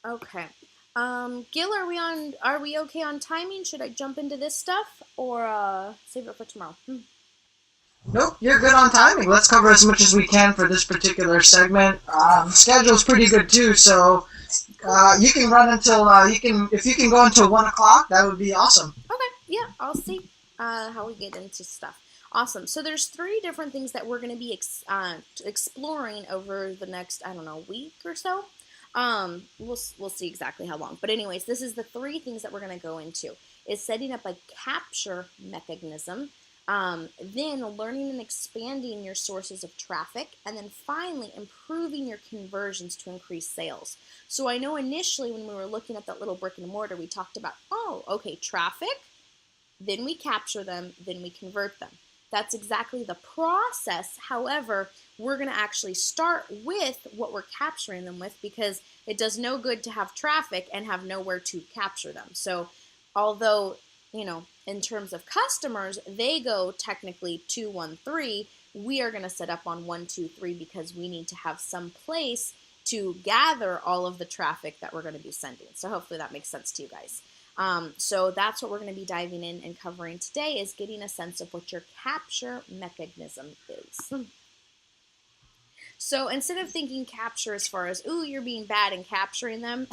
Okay. Gil, are we okay on timing? Should I jump into this stuff or save it for tomorrow? Nope, you're good on timing. Let's cover as much as we can for this particular segment. Schedule's pretty good too, so Cool. you can run until you can. If you can go until 1 o'clock, that would be awesome. Okay. Yeah, I'll see how we get into stuff. Awesome. So there's three different things that we're going to be exploring over the next, I don't know, week or so. We'll see exactly how long. But anyways, this is the three things that we're going to go into. Is setting up a capture mechanism, then learning and expanding your sources of traffic, and then finally improving your conversions to increase sales. So I know initially when we were looking at that little brick and mortar, we talked about, oh, okay, traffic, then we capture them, then we convert them. That's exactly the process. However, we're going to actually start with what we're capturing them with because it does no good to have traffic and have nowhere to capture them. So, although, in terms of customers, they go technically 2, 1, 3, we are going to set up on 1, 2, 3 because we need to have some place to gather all of the traffic that we're going to be sending. So, hopefully, that makes sense to you guys. So that's what we're going to be diving in and covering today is getting a sense of what your capture mechanism is. So instead of thinking capture as far as, ooh, you're being bad and capturing them,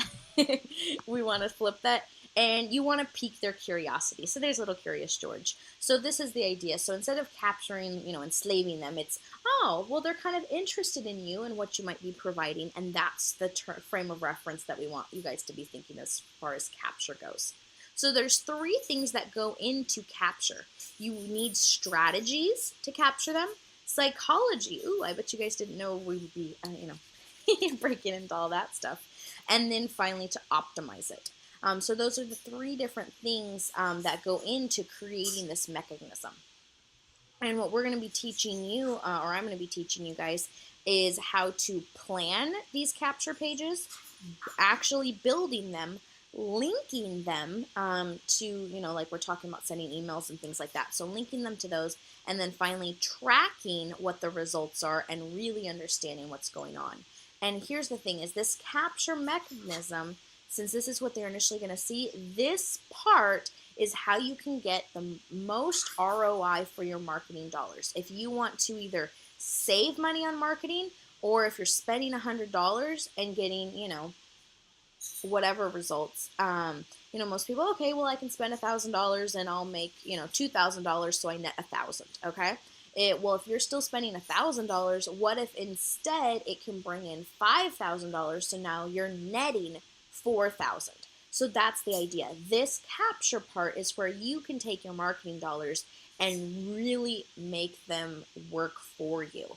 we want to flip that. And you want to pique their curiosity. So there's little curious George. So this is the idea. So instead of capturing, enslaving them, it's, oh, well, they're kind of interested in you and what you might be providing. And that's the frame of reference that we want you guys to be thinking as far as capture goes. So there's three things that go into capture. You need strategies to capture them. Psychology. Ooh, I bet you guys didn't know we would be, breaking into all that stuff. And then finally to optimize it. So those are the three different things that go into creating this mechanism. And what we're going to be teaching you, or I'm going to be teaching you guys, is how to plan these capture pages, actually building them, linking them to, like we're talking about sending emails and things like that. So linking them to those, and then finally tracking what the results are and really understanding what's going on. And here's the thing is this capture mechanism, since this is what they're initially going to see, this part is how you can get the most ROI for your marketing dollars. If you want to either save money on marketing or if you're spending $100 and getting, whatever results. Most people, okay, well, I can spend $1,000 and I'll make, $2,000, so I net 1,000. Okay. Well, if you're still spending $1,000, what if instead it can bring in $5,000? So now you're netting 4,000. So that's the idea. This capture part is where you can take your marketing dollars and really make them work for you.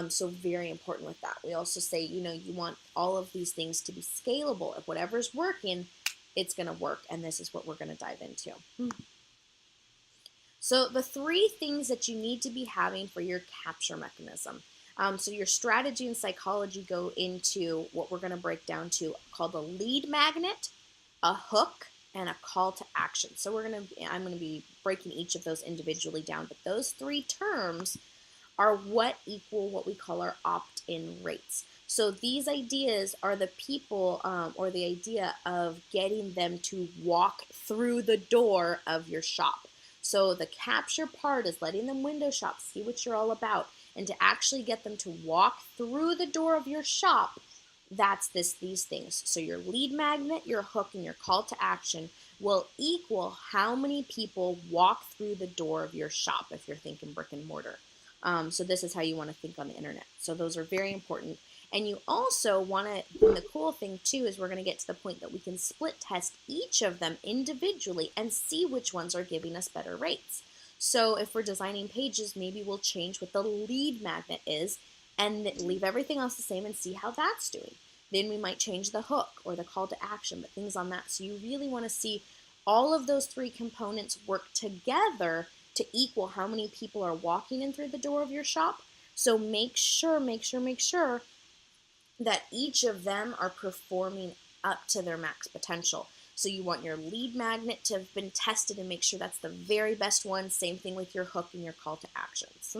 So very important with that. We also say, you want all of these things to be scalable. If whatever's working, it's going to work. And this is what we're going to dive into. So the three things that you need to be having for your capture mechanism. So your strategy and psychology go into what we're going to break down to called a lead magnet, a hook, and a call to action. So I'm going to be breaking each of those individually down, but those three terms are what equal what we call our opt-in rates. So these ideas are the people or the idea of getting them to walk through the door of your shop. So the capture part is letting them window shop, see what you're all about, and to actually get them to walk through the door of your shop, that's these things. So your lead magnet, your hook, and your call to action will equal how many people walk through the door of your shop if you're thinking brick and mortar. So this is how you want to think on the internet. So those are very important. And you also want to, and the cool thing too is we're going to get to the point that we can split test each of them individually and see which ones are giving us better rates. So if we're designing pages, maybe we'll change what the lead magnet is and leave everything else the same and see how that's doing. Then we might change the hook or the call to action, but things on that. So you really want to see all of those three components work together to equal how many people are walking in through the door of your shop. So make sure that each of them are performing up to their max potential. So you want your lead magnet to have been tested and make sure that's the very best one. Same thing with your hook and your call to actions.